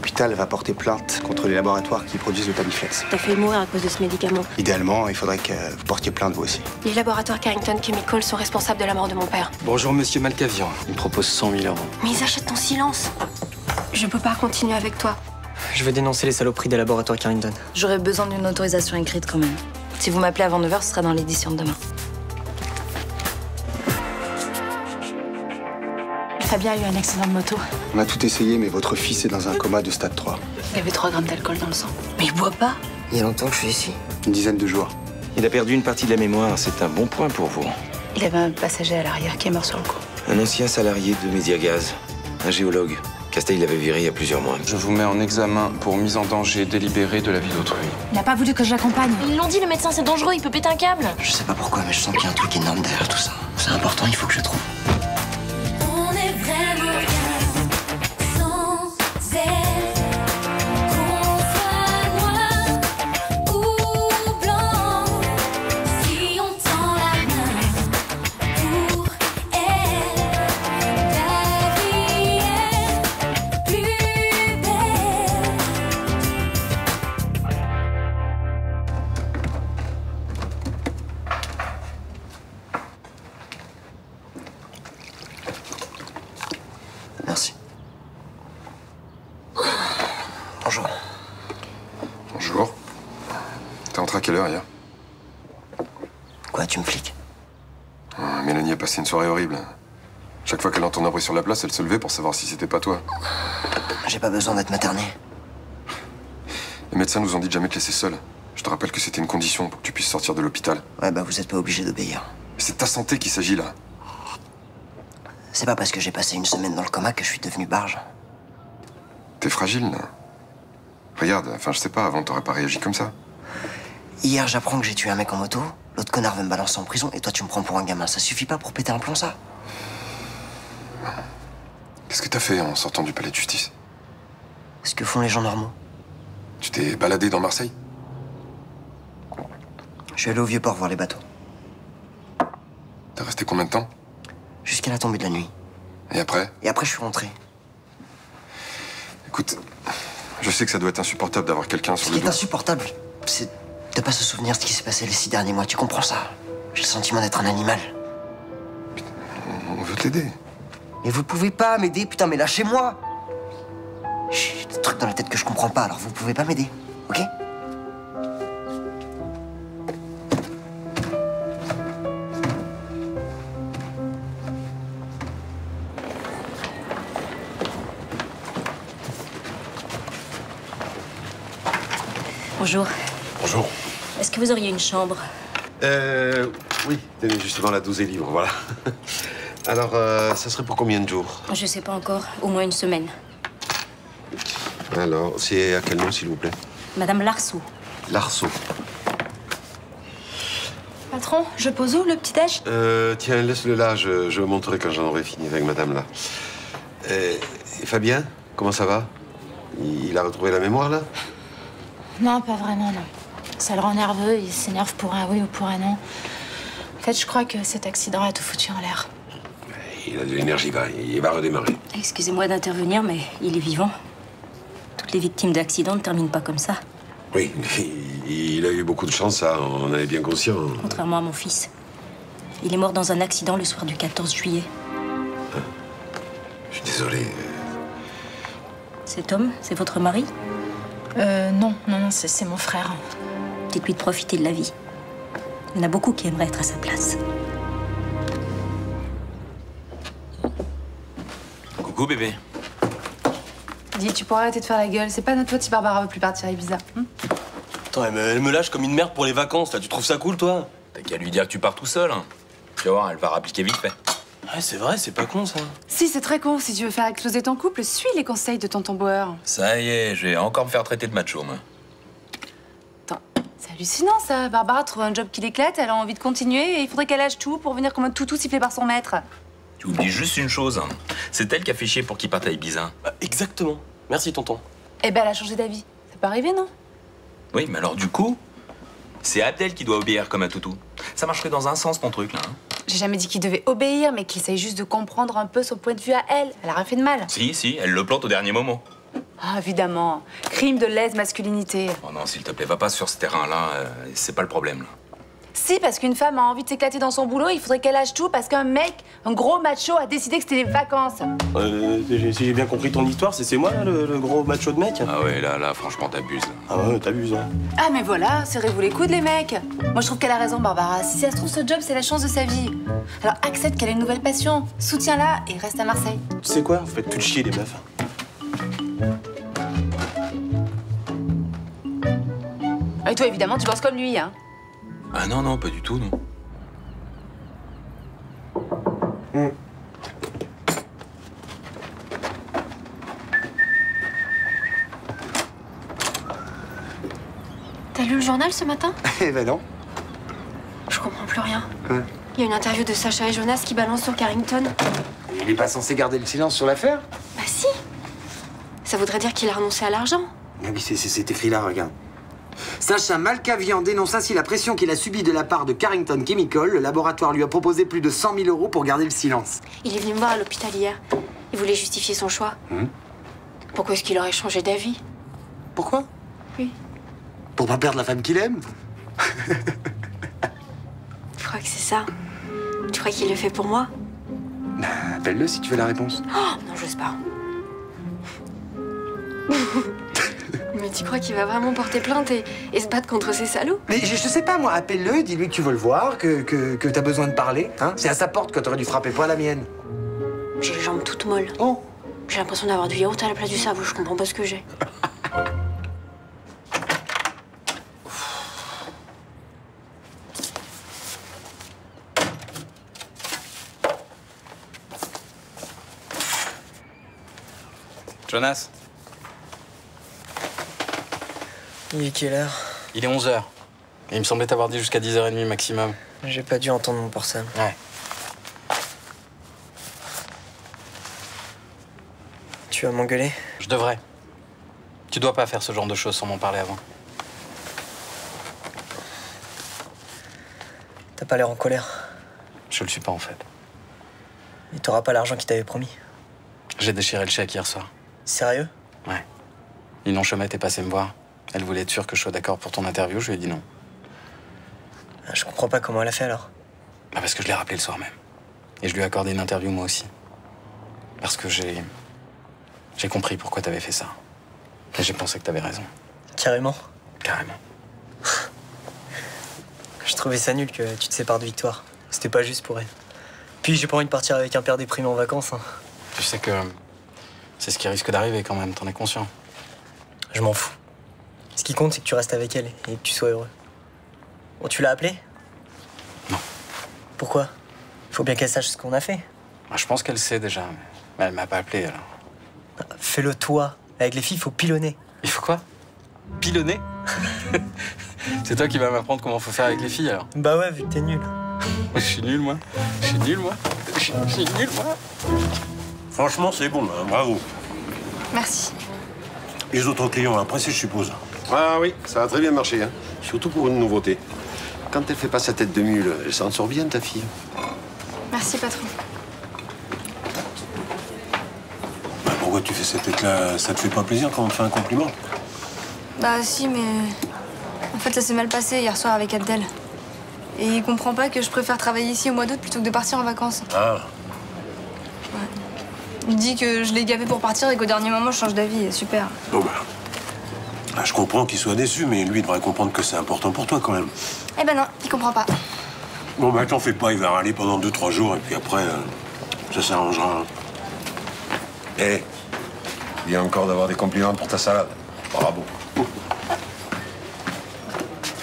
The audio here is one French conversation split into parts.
L'hôpital va porter plainte contre les laboratoires qui produisent le Tamiflex. T'as failli mourir à cause de ce médicament. Idéalement, il faudrait que vous portiez plainte vous aussi. Les laboratoires Carrington Chemical sont responsables de la mort de mon père. Bonjour, monsieur Malkavian. Il me propose 100 000 €. Mais ils achètent ton silence. Je peux pas continuer avec toi. Je vais dénoncer les saloperies des laboratoires Carrington. J'aurais besoin d'une autorisation écrite quand même. Si vous m'appelez avant 9 h, ce sera dans l'édition de demain. Fabien a eu un accident de moto. On a tout essayé, mais votre fils est dans un coma de stade 3. Il avait 3 grammes d'alcool dans le sang. Mais il boit pas. Il y a longtemps que je suis ici. Une dizaine de jours. Il a perdu une partie de la mémoire, c'est un bon point pour vous. Il avait un passager à l'arrière qui est mort sur le coup. Un ancien salarié de Mediagaz, un géologue. Casteil l'avait viré il y a plusieurs mois. Je vous mets en examen pour mise en danger délibérée de la vie d'autrui. Il a pas voulu que je l'accompagne. Ils l'ont dit, le médecin, c'est dangereux, il peut péter un câble. Je sais pas pourquoi, mais je sens qu'il y a un truc énorme derrière tout ça. C'est important, il faut que je trouve. On est vraiment bien sans elle. Qu'on soit noir ou blanc, si on tend la main pour elle, la vie est plus belle. Merci. Bonjour. Bonjour. T'es rentré à quelle heure hier? Quoi, tu me fliques? Mélanie a passé une soirée horrible. Chaque fois qu'elle entendait un bruit sur la place, elle se levait pour savoir si c'était pas toi. J'ai pas besoin d'être materné. Les médecins nous ont dit de jamais te laisser seul. Je te rappelle que c'était une condition pour que tu puisses sortir de l'hôpital. Ouais, bah vous êtes pas obligé d'obéir. Mais c'est de ta santé qu'il s'agit là. C'est pas parce que j'ai passé une semaine dans le coma que je suis devenu barge. T'es fragile là. Regarde, enfin je sais pas, avant t'aurais pas réagi comme ça. Hier, j'apprends que j'ai tué un mec en moto. L'autre connard veut me balancer en prison et toi, tu me prends pour un gamin. Ça suffit pas pour péter un plomb, ça? Qu'est-ce que t'as fait en sortant du palais de justice? Ce que font les gens normaux. Tu t'es baladé dans Marseille? Je suis allé au Vieux-Port voir les bateaux. T'es resté combien de temps? Jusqu'à la tombée de la nuit. Et après? Et après, je suis rentré. Écoute, je sais que ça doit être insupportable d'avoir quelqu'un sur Ce le qui est dos. insupportable, c'est de pas se souvenir de ce qui s'est passé les 6 derniers mois. Tu comprends ça? J'ai le sentiment d'être un animal. On veut t'aider. Mais vous pouvez pas m'aider, putain, mais lâchez-moi! J'ai des trucs dans la tête que je comprends pas, alors vous pouvez pas m'aider, ok? Bonjour. Bonjour. Est-ce que vous auriez une chambre? Oui, tenez, justement, la 12 est libre, voilà. Alors, ça serait pour combien de jours? Je sais pas encore. Au moins une semaine. Alors, c'est à quel nom, s'il vous plaît? Madame Larsou. Larceau. Patron, je pose où le petit-déj? Tiens, laisse-le là, je montrerai quand j'en aurai fini avec madame, là. Et Fabien, comment ça va? Il a retrouvé la mémoire, là? Non, pas vraiment, non. Ça le rend nerveux, il s'énerve pour un oui ou pour un non. En fait, je crois que cet accident a tout foutu en l'air. Il a de l'énergie, il va redémarrer. Excusez-moi d'intervenir, mais il est vivant. Toutes les victimes d'accidents ne terminent pas comme ça. Oui, il a eu beaucoup de chance, ça, on en est bien conscient. Contrairement à mon fils. Il est mort dans un accident le soir du 14 juillet. Je suis désolé. Cet homme, c'est votre mari? Non, c'est mon frère. Dites-lui de profiter de la vie. Il y en a beaucoup qui aimeraient être à sa place. Coucou bébé. Dis, tu pourrais arrêter de faire la gueule. C'est pas notre faute si Barbara veut plus partir à Ibiza. Attends, elle me lâche comme une merde pour les vacances, là. Tu trouves ça cool, toi? T'as qu'à lui dire que tu pars tout seul. Hein. Tu vas voir, elle va rappliquer vite fait. Ouais, c'est vrai, c'est pas con, ça. Si, c'est très con. Si tu veux faire exploser ton couple, suis les conseils de tonton Bauer. Ça y est, je vais encore me faire traiter de macho, moi. Attends, c'est hallucinant, ça. Barbara trouve un job qui l'éclate, elle a envie de continuer et il faudrait qu'elle lâche tout pour venir comme un toutou sifflé par son maître. Tu oublies juste une chose. Hein. C'est elle qui a fait chier pour qu'il parte à Ibiza. Bah, exactement. Merci, tonton. Eh ben, elle a changé d'avis. Ça peut arriver, non? Oui, mais alors du coup, c'est Abdel qui doit obéir comme un toutou. Ça marcherait dans un sens, ton truc, là. Hein. J'ai jamais dit qu'il devait obéir, mais qu'il essaye juste de comprendre un peu son point de vue à elle. Elle a rien fait de mal. Si, elle le plante au dernier moment. Ah, évidemment. Crime de lèse-masculinité. Oh non, s'il te plaît, va pas sur ce terrain-là, c'est pas le problème, là. Si, parce qu'une femme a envie de s'éclater dans son boulot, il faudrait qu'elle lâche tout parce qu'un mec, un gros macho, a décidé que c'était les vacances. Si j'ai bien compris ton histoire, c'est moi, là, le gros macho de mec? Ah ouais, là, franchement, t'abuses. Ah ouais, t'abuses, hein. Ah, mais voilà, serrez-vous les coudes, les mecs. Moi, je trouve qu'elle a raison, Barbara. Si ça se trouve, ce job, c'est la chance de sa vie. Alors, accepte qu'elle a une nouvelle passion, soutiens-la et reste à Marseille. Tu sais quoi? Vous faites plus de chier, les meufs. Et toi, évidemment, tu penses comme lui, hein. Ah non, non, pas du tout, non. T'as lu le journal ce matin? Eh ben non. Je comprends plus rien. Quoi? Il y a une interview de Sacha et Jonas qui balancent sur Carrington. Il est pas censé garder le silence sur l'affaire? Bah si. Ça voudrait dire qu'il a renoncé à l'argent. Ah oui, c'est écrit là, regarde. Sacha Malkavian dénonce ainsi la pression qu'il a subie de la part de Carrington Chemical. Le laboratoire lui a proposé plus de 100 000 € pour garder le silence. Il est venu me voir à l'hôpital hier. Il voulait justifier son choix. Pourquoi est-ce qu'il aurait changé d'avis? Pourquoi? Oui. Pour pas perdre la femme qu'il aime? Tu crois que c'est ça? Tu crois qu'il le fait pour moi? Bah, appelle-le si tu veux la réponse. Oh, non, j'ose pas. Mais tu crois qu'il va vraiment porter plainte et se battre contre ces salauds? Mais je sais pas, moi, appelle-le, dis-lui que tu veux le voir, que t'as besoin de parler. Hein? C'est à sa porte que t'aurais dû frapper, pas à la mienne. J'ai les jambes toutes molles. Oh. J'ai l'impression d'avoir du yaourt à la place du cerveau, je comprends pas ce que j'ai. Jonas, il est quelle heure? il est 11h. Et il me semblait t'avoir dit jusqu'à 10h30 maximum. J'ai pas dû entendre mon portable. Ouais. Tu vas m'engueuler? Je devrais. Tu dois pas faire ce genre de choses sans m'en parler avant. T'as pas l'air en colère. Je le suis pas en fait. Et t'auras pas l'argent qu'il t'avait promis. J'ai déchiré le chèque hier soir. Sérieux? Ouais. Ninon Chomette est passée me voir. Elle voulait être sûre que je sois d'accord pour ton interview, je lui ai dit non. Je comprends pas comment elle a fait alors. Bah parce que je l'ai rappelé le soir même. Et je lui ai accordé une interview moi aussi. Parce que j'ai compris pourquoi t'avais fait ça. Et j'ai pensé que t'avais raison. Carrément? Carrément. Je trouvais ça nul que tu te sépares de Victoire. C'était pas juste pour elle. Puis j'ai pas envie de partir avec un père déprimé en vacances. Hein. Tu sais que c'est ce qui risque d'arriver quand même, t'en es conscient. Je m'en fous. Ce qui compte, c'est que tu restes avec elle et que tu sois heureux. Bon, tu l'as appelée? Non. Pourquoi? Il faut bien qu'elle sache ce qu'on a fait. Bah, je pense qu'elle sait déjà, mais elle m'a pas appelé alors. Fais-le toi. Avec les filles, il faut pilonner. Il faut quoi? Pilonner? C'est toi qui vas m'apprendre comment faut faire avec les filles alors? Bah ouais, vu que t'es nul. Je suis nul, moi. Je suis nul, moi. Je suis nul, moi. Franchement, c'est bon, là. Bravo. Merci. Les autres clients apprécient, je suppose. Ah oui, ça a très bien marché, hein. Surtout pour une nouveauté. Quand elle fait pas sa tête de mule, elle s'en sort bien, ta fille. Merci, patron. Bah, pourquoi tu fais cette tête-là? Ça te fait pas plaisir quand on te fait un compliment? Bah si, mais... En fait, ça s'est mal passé hier soir avec Abdel. Et il comprend pas que je préfère travailler ici au mois d'août plutôt que de partir en vacances. Ah. Ouais. Il dit que je l'ai gavé pour partir et qu'au dernier moment, je change d'avis. Super. Bon, bah... Ah, je comprends qu'il soit déçu, mais lui, il devrait comprendre que c'est important pour toi, quand même. Eh ben non, il comprend pas. Bon, bah, t'en fais pas, il va râler pendant 2-3 jours, et puis après, ça s'arrangera. Eh, viens encore d'avoir des compliments pour ta salade. Bravo.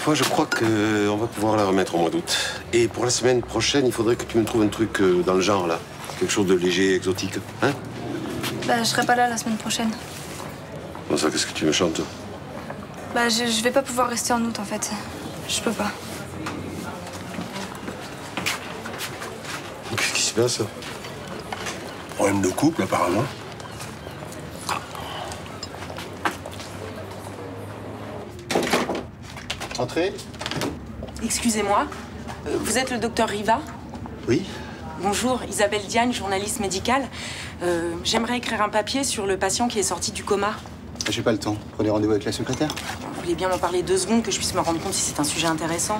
Toi, je crois qu'on va pouvoir la remettre au mois d'août. Et pour la semaine prochaine, il faudrait que tu me trouves un truc dans le genre, là. Quelque chose de léger, exotique. Hein? Bah, je serai pas là la semaine prochaine. Bon, ça, qu'est-ce que tu me chantes? Bah, je vais pas pouvoir rester en août, en fait. Je peux pas. Qu'est-ce qui se passe? Problème de couple, apparemment. Entrez. Excusez-moi, vous êtes le docteur Riva? Oui. Bonjour, Isabelle Diagne, journaliste médicale. J'aimerais écrire un papier sur le patient qui est sorti du coma. J'ai pas le temps. Prenez rendez-vous avec la secrétaire. Vous voulez bien m'en parler 2 secondes, que je puisse me rendre compte si c'est un sujet intéressant?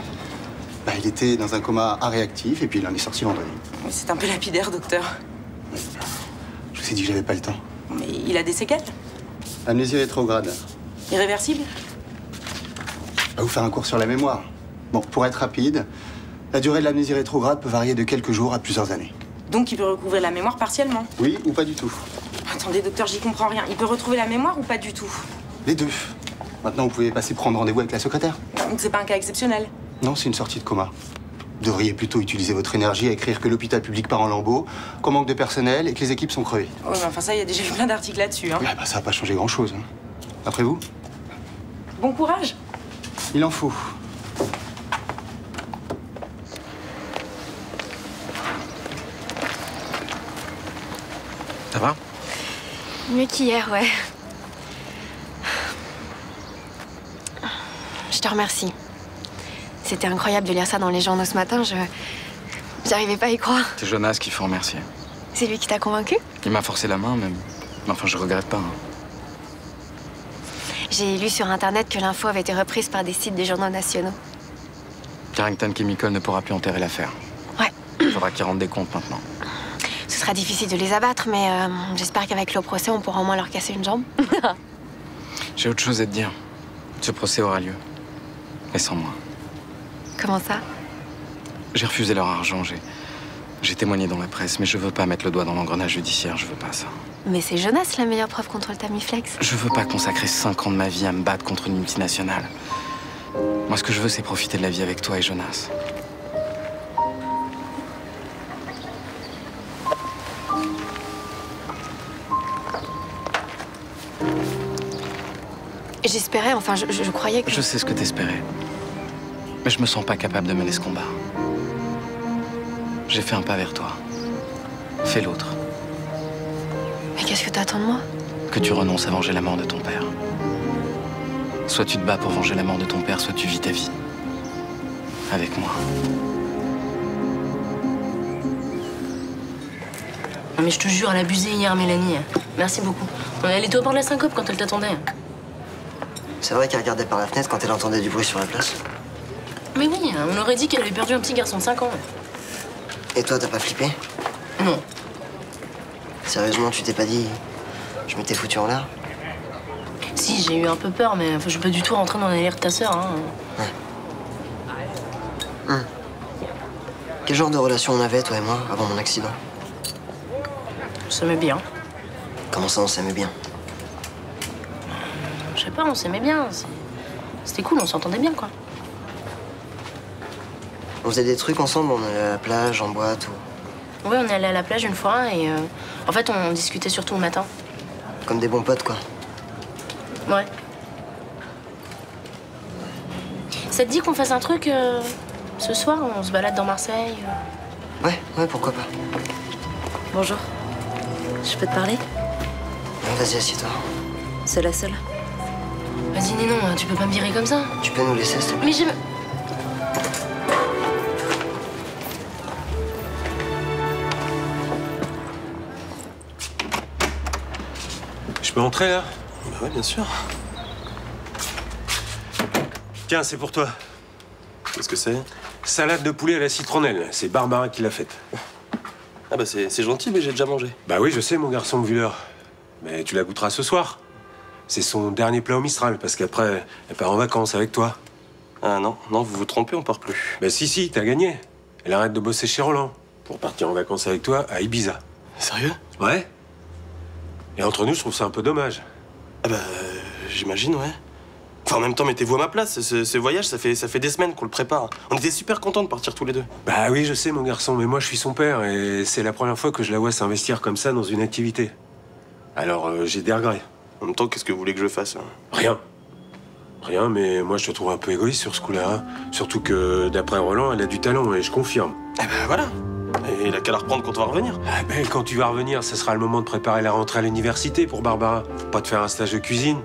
Bah, il était dans un coma à réactif et puis il en est sorti vendredi. Oui, c'est un peu lapidaire, docteur. Je vous ai dit que j'avais pas le temps. Mais il a des séquelles? Amnésie rétrograde. Irréversible? Je vais vous faire un cours sur la mémoire. Bon, pour être rapide, la durée de l'amnésie rétrograde peut varier de quelques jours à plusieurs années. Donc il peut recouvrer la mémoire partiellement? Oui ou pas du tout. Attendez, docteur, j'y comprends rien. Il peut retrouver la mémoire ou pas du tout? Les deux. Maintenant, vous pouvez passer prendre rendez-vous avec la secrétaire. Donc c'est pas un cas exceptionnel? Non, c'est une sortie de coma. Vous devriez plutôt utiliser votre énergie à écrire que l'hôpital public part en lambeaux, qu'on manque de personnel et que les équipes sont crevées. Oui, mais enfin ça, il y a déjà eu plein d'articles là-dessus. Hein. Ah bah, ça va pas changer grand-chose. Hein. Après vous? Bon courage. Il en faut. Ça va? Mieux qu'hier, ouais. Je te remercie. C'était incroyable de lire ça dans les journaux ce matin. J'arrivais pas à y croire. C'est Jonas qu'il faut remercier. C'est lui qui t'a convaincu? Il m'a forcé la main, même. Mais enfin, je regrette pas. Hein. J'ai lu sur Internet que l'info avait été reprise par des sites des journaux nationaux. Carrington Chemical ne pourra plus enterrer l'affaire. Ouais. Il faudra qu'ils rendent des comptes maintenant. Ce sera difficile de les abattre, mais j'espère qu'avec le procès, on pourra au moins leur casser une jambe. J'ai autre chose à te dire. Ce procès aura lieu. Et sans moi. Comment ça? J'ai refusé leur argent, j'ai témoigné dans la presse, mais je veux pas mettre le doigt dans l'engrenage judiciaire, je veux pas ça. Mais c'est Jonas la meilleure preuve contre le Tamiflex. Je veux pas consacrer 5 ans de ma vie à me battre contre une multinationale. Moi, ce que je veux, c'est profiter de la vie avec toi et Jonas. J'espérais, enfin, je croyais que... Je sais ce que t'espérais. Mais je me sens pas capable de mener ce combat. J'ai fait un pas vers toi. Fais l'autre. Mais qu'est-ce que t'attends de moi? Que tu renonces à venger la mort de ton père. Soit tu te bats pour venger la mort de ton père, soit tu vis ta vie. Avec moi. Non mais je te jure, elle a abusé hier, Mélanie. Merci beaucoup. Elle était au bord de la syncope quand elle t'attendait. C'est vrai qu'elle regardait par la fenêtre quand elle entendait du bruit sur la place. Mais oui, on aurait dit qu'elle avait perdu un petit garçon de 5 ans. Et toi, t'as pas flippé? Non. Sérieusement, tu t'es pas dit... Je m'étais foutu en l'air? Si, j'ai eu un peu peur, mais je suis pas du tout rentrée dans la délire de ta sœur. Hein. Ouais. Quel genre de relation on avait, toi et moi, avant mon accident? On s'aimait bien. Comment ça, on s'aimait bien? Je sais pas, on s'aimait bien. C'était cool, on s'entendait bien, quoi. On faisait des trucs ensemble, on allait à la plage, en boîte ou... Ouais, on est allé à la plage une fois et en fait, on discutait surtout le matin. Comme des bons potes, quoi. Ouais. Ça te dit qu'on fasse un truc ce soir? On se balade dans Marseille Ouais, pourquoi pas. Bonjour. Je peux te parler? Ouais, vas-y, assieds-toi. Seule à seule. Vas-y, Nénon, tu peux pas me virer comme ça. Tu peux nous laisser, s'il te plaît? Mais j'aime... Je peux entrer, là? Bah ouais, bien sûr. Tiens, c'est pour toi. Qu'est-ce que c'est? Salade de poulet à la citronnelle. C'est Barbara qui l'a faite. Ah bah c'est gentil, mais j'ai déjà mangé. Bah oui, je sais, mon garçon Wheeler. Mais tu la goûteras ce soir. C'est son dernier plat au Mistral, parce qu'après, elle part en vacances avec toi. Ah non, vous vous trompez, on part plus. Bah si, t'as gagné. Elle arrête de bosser chez Roland pour partir en vacances avec toi à Ibiza. Sérieux? Ouais. Et entre nous, je trouve ça un peu dommage. Ah bah, j'imagine, ouais. Enfin, en même temps, mettez-vous à ma place. Ce voyage, ça fait des semaines qu'on le prépare. On était super contents de partir tous les deux. Bah oui, je sais, mon garçon, mais moi, je suis son père et c'est la première fois que je la vois s'investir comme ça dans une activité. Alors, j'ai des regrets. En même temps, qu'est-ce que vous voulez que je fasse? Rien. Rien, mais moi, je te trouve un peu égoïste sur ce coup-là. Hein. Surtout que, d'après Roland, elle a du talent et je confirme. Eh ben voilà. Et il a qu'à la reprendre quand on va revenir. Ah ben, quand tu vas revenir, ce sera le moment de préparer la rentrée à l'université pour Barbara. Pas de faire un stage de cuisine.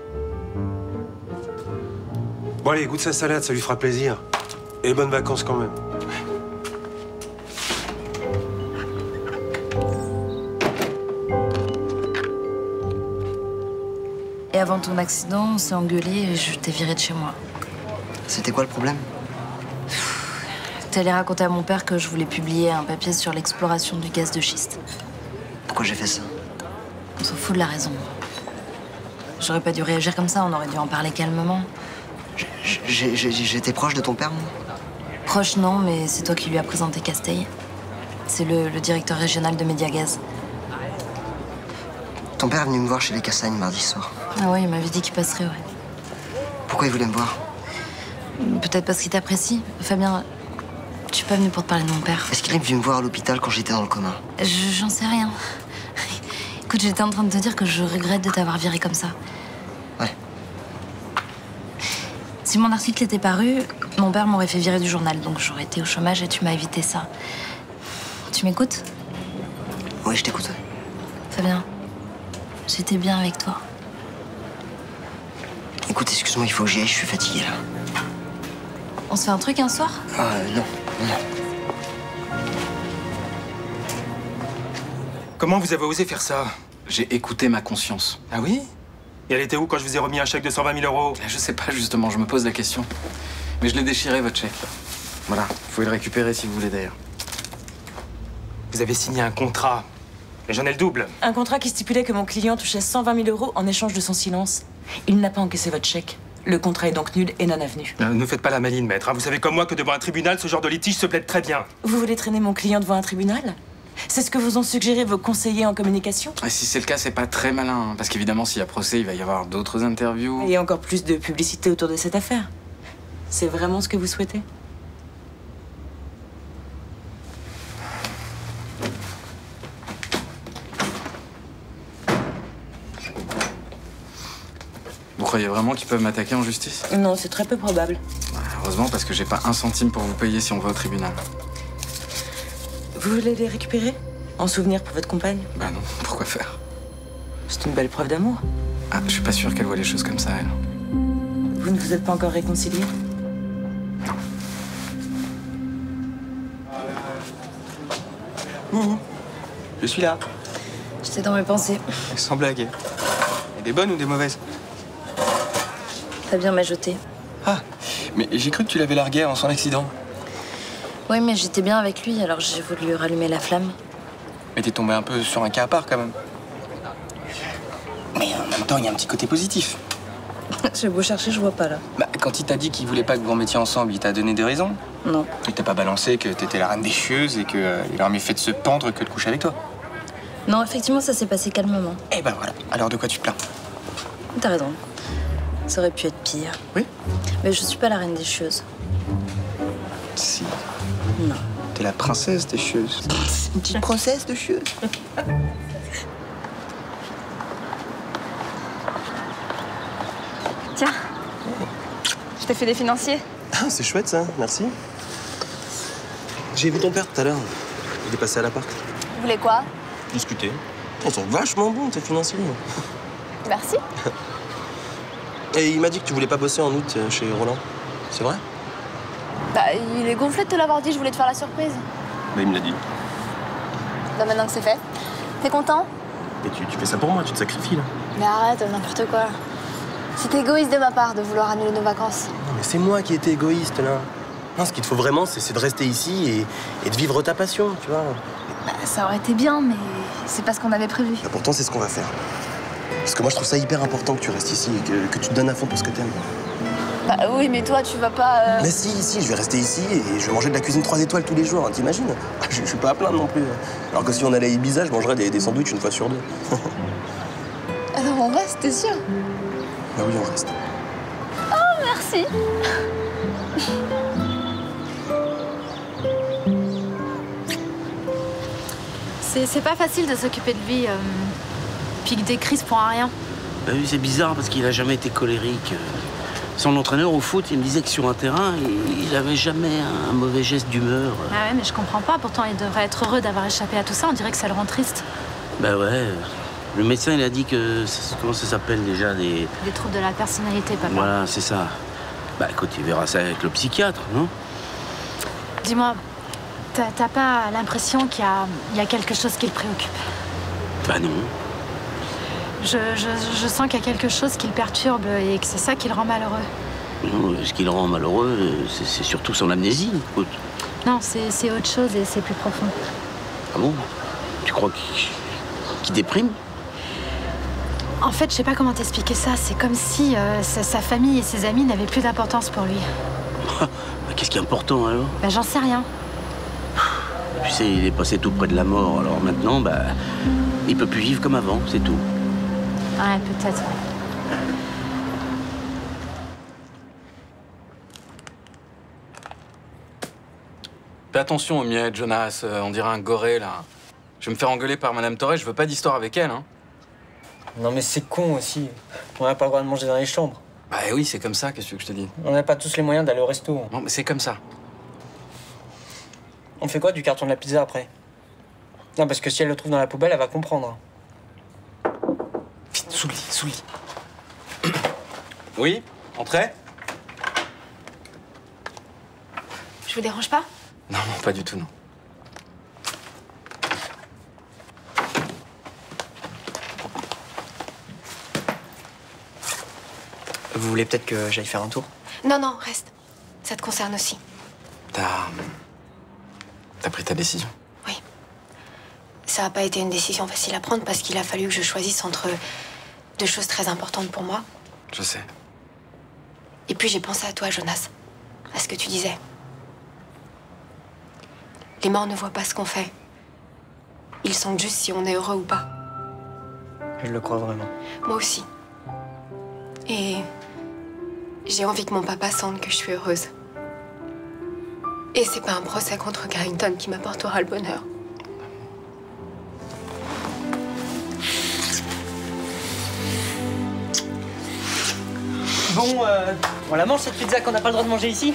Bon allez, goûte sa salade, ça lui fera plaisir. Et bonnes vacances quand même. Et avant ton accident, on s'est engueulé et je t'ai viré de chez moi. C'était quoi le problème? T'es allé raconter à mon père que je voulais publier un papier sur l'exploration du gaz de schiste. Pourquoi j'ai fait ça? On s'en fout de la raison. J'aurais pas dû réagir comme ça, on aurait dû en parler calmement. J'étais proche de ton père, moi? Proche, non, mais c'est toi qui lui as présenté Casteil. C'est le directeur régional de Mediagaz. Ton père est venu me voir chez les Cassagne mardi soir. Ah ouais, il m'avait dit qu'il passerait, ouais. Pourquoi il voulait me voir? Peut-être parce qu'il t'apprécie. Fabien, je suis pas venue pour te parler de mon père. Est-ce qu'il est venu me voir à l'hôpital quand j'étais dans le coma? J'en sais rien. Écoute, j'étais en train de te dire que je regrette de t'avoir viré comme ça. Ouais. Si mon article était paru, mon père m'aurait fait virer du journal, donc j'aurais été au chômage et tu m'as évité ça. Tu m'écoutes? Oui, je t'écoute. Fabien, j'étais bien avec toi. Écoute, excuse-moi, il faut que j'y aille, je suis fatigué là. On se fait un truc un soir? Non. Comment vous avez osé faire ça? J'ai écouté ma conscience. Ah oui? Et elle était où quand je vous ai remis un chèque de 120 000 euros? Je sais pas, justement, je me pose la question. Mais je l'ai déchiré, votre chèque. Voilà, vous pouvez le récupérer si vous voulez d'ailleurs. Vous avez signé un contrat. Et j'en ai le double. Un contrat qui stipulait que mon client touchait 120 000 euros en échange de son silence. Il n'a pas encaissé votre chèque. Le contrat est donc nul et non avenu. Ne faites pas la maline, maître. Vous savez comme moi que devant un tribunal, ce genre de litige se plaide très bien. Vous voulez traîner mon client devant un tribunal? C'est ce que vous ont suggéré vos conseillers en communication? Et si c'est le cas, c'est pas très malin. Parce qu'évidemment, s'il y a procès, il va y avoir d'autres interviews. Et encore plus de publicité autour de cette affaire. C'est vraiment ce que vous souhaitez? Vous croyez vraiment qu'ils peuvent m'attaquer en justice? Non, c'est très peu probable. Heureusement, parce que j'ai pas un centime pour vous payer si on va au tribunal. Vous voulez les récupérer? En souvenir pour votre compagne? Bah non, pourquoi faire? C'est une belle preuve d'amour. Ah, je suis pas sûr qu'elle voit les choses comme ça, elle. Vous ne vous êtes pas encore réconciliés? Je suis là. J'étais dans mes pensées. Sans blague. Et des bonnes ou des mauvaises? Fabien m'a jeté. Ah, mais j'ai cru que tu l'avais largué avant son accident. Oui, mais j'étais bien avec lui, alors j'ai voulu rallumer la flamme. Mais t'es tombé un peu sur un cas à part quand même. Mais en même temps, il y a un petit côté positif. J'ai beau chercher, je vois pas là. Bah, quand il t'a dit qu'il voulait pas que vous remettiez ensemble, il t'a donné des raisons? Non. Il t'a pas balancé que t'étais la reine des chieuses et qu'il aurait mieux fait de se pendre que de coucher avec toi? Non, effectivement, ça s'est passé calmement. Eh ben voilà, alors de quoi tu te plains? T'as raison. Ça aurait pu être pire. Oui? Mais je suis pas la reine des chieuses. Si. Non. T'es la princesse des chieuses. Une petite princesse de chieuses. Tiens, je t'ai fait des financiers. Ah, c'est chouette ça, merci. J'ai vu ton père tout à l'heure. Il est passé à l'appart. Vous voulez quoi? Discuter. Ils sont vachement bons, tes financiers. Merci. Et il m'a dit que tu voulais pas bosser en août chez Roland. C'est vrai? Bah, il est gonflé de te l'avoir dit, je voulais te faire la surprise. Bah, il me l'a dit. Bah, maintenant que c'est fait. T'es content? Mais tu fais ça pour moi, tu te sacrifies là. Mais arrête, n'importe quoi. C'est égoïste de ma part de vouloir annuler nos vacances. Non, mais c'est moi qui étais égoïste là. Non, ce qu'il te faut vraiment, c'est de rester ici et de vivre ta passion, tu vois. Bah, ça aurait été bien, mais c'est pas ce qu'on avait prévu. Bah, pourtant, c'est ce qu'on va faire. Parce que moi, je trouve ça hyper important que tu restes ici et que tu te donnes à fond pour ce que t'aimes. Bah oui, mais toi, tu vas pas... Mais si, je vais rester ici et je vais manger de la cuisine 3 étoiles tous les jours, hein, t'imagines? Je suis pas à plaindre non plus. Alors que si on allait à Ibiza, je mangerais des sandwichs une fois sur deux. Alors on reste, t'es sûr? Bah oui, on reste. Oh, merci. C'est pas facile de s'occuper de lui, puis des crises pour un rien. Bah oui, c'est bizarre parce qu'il a jamais été colérique. Son entraîneur au foot, il me disait que sur un terrain, il avait jamais un mauvais geste d'humeur. Ah ouais, mais je comprends pas. Pourtant, il devrait être heureux d'avoir échappé à tout ça. On dirait que ça le rend triste. Bah ouais. Le médecin, il a dit que... Comment ça s'appelle déjà? Des troubles de la personnalité, papa. Voilà, c'est ça. Bah écoute, il verra ça avec le psychiatre, non? Dis-moi, t'as pas l'impression qu'il y a quelque chose qui le préoccupe? Bah non. Je sens qu'il y a quelque chose qui le perturbe et que c'est ça qui le rend malheureux. Non, ce qui le rend malheureux, c'est surtout son amnésie. Écoute. Non, c'est autre chose et c'est plus profond. Ah bon? Tu crois qu'il déprime? En fait, je sais pas comment t'expliquer ça. C'est comme si sa famille et ses amis n'avaient plus d'importance pour lui. Qu'est-ce qui est important alors? Bah, j'en sais rien. Tu sais, il est passé tout près de la mort, alors maintenant, bah, il peut plus vivre comme avant, c'est tout. Ouais, peut-être. Fais attention aux miettes, Jonas. On dirait un goré, là. Je vais me faire engueuler par Madame Torres, je veux pas d'histoire avec elle, hein. Non mais c'est con aussi. On n'a pas le droit de manger dans les chambres. Bah oui, c'est comme ça, qu'est-ce que je te dis? On n'a pas tous les moyens d'aller au resto. Non, mais c'est comme ça. On fait quoi du carton de la pizza après? Non, parce que si elle le trouve dans la poubelle, elle va comprendre. Vite, sous le lit, sous le lit. Oui? Entrez? Je vous dérange pas? Non, non, pas du tout, non. Vous voulez peut-être que j'aille faire un tour? Non, non, reste. Ça te concerne aussi. T'as pris ta décision? Oui. Ça n'a pas été une décision facile à prendre parce qu'il a fallu que je choisisse entre deux choses très importantes pour moi. Je sais. Et puis j'ai pensé à toi, Jonas. À ce que tu disais. Les morts ne voient pas ce qu'on fait. Ils sentent juste si on est heureux ou pas. Je le crois vraiment. Moi aussi. Et j'ai envie que mon papa sente que je suis heureuse. Et c'est pas un procès contre Carrington qui m'apportera le bonheur. Bon, on la mange cette pizza qu'on n'a pas le droit de manger ici?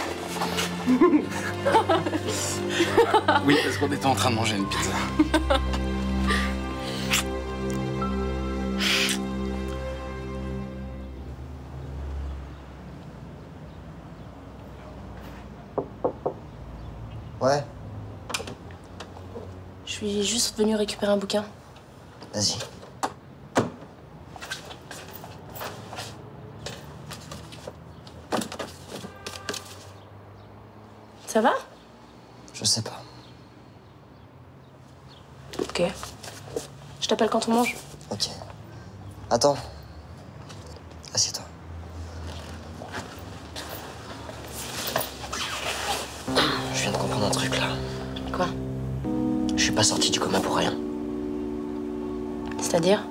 Oui, parce qu'on était en train de manger une pizza. Ouais, Je suis juste venue récupérer un bouquin. vas-y. Ça va? Je sais pas. Ok. Je t'appelle quand on mange. Ok. Attends. Assieds-toi. Je viens de comprendre un truc là. Quoi? Je suis pas sorti du coma pour rien. C'est-à-dire?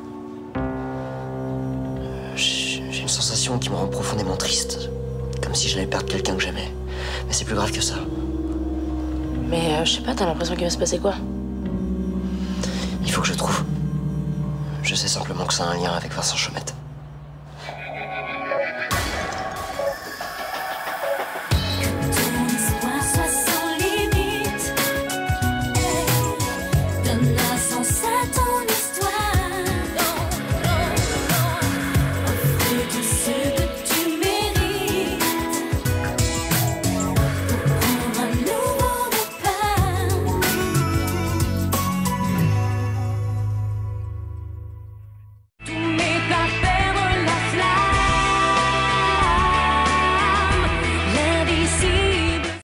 J'ai une sensation qui me rend profondément triste. Comme si j'allais perdre quelqu'un que j'aimais. Mais c'est plus grave que ça. Mais je sais pas, t'as l'impression qu'il va se passer quoi? Il faut que je trouve. Je sais simplement que ça a un lien avec Vincent Chaumette.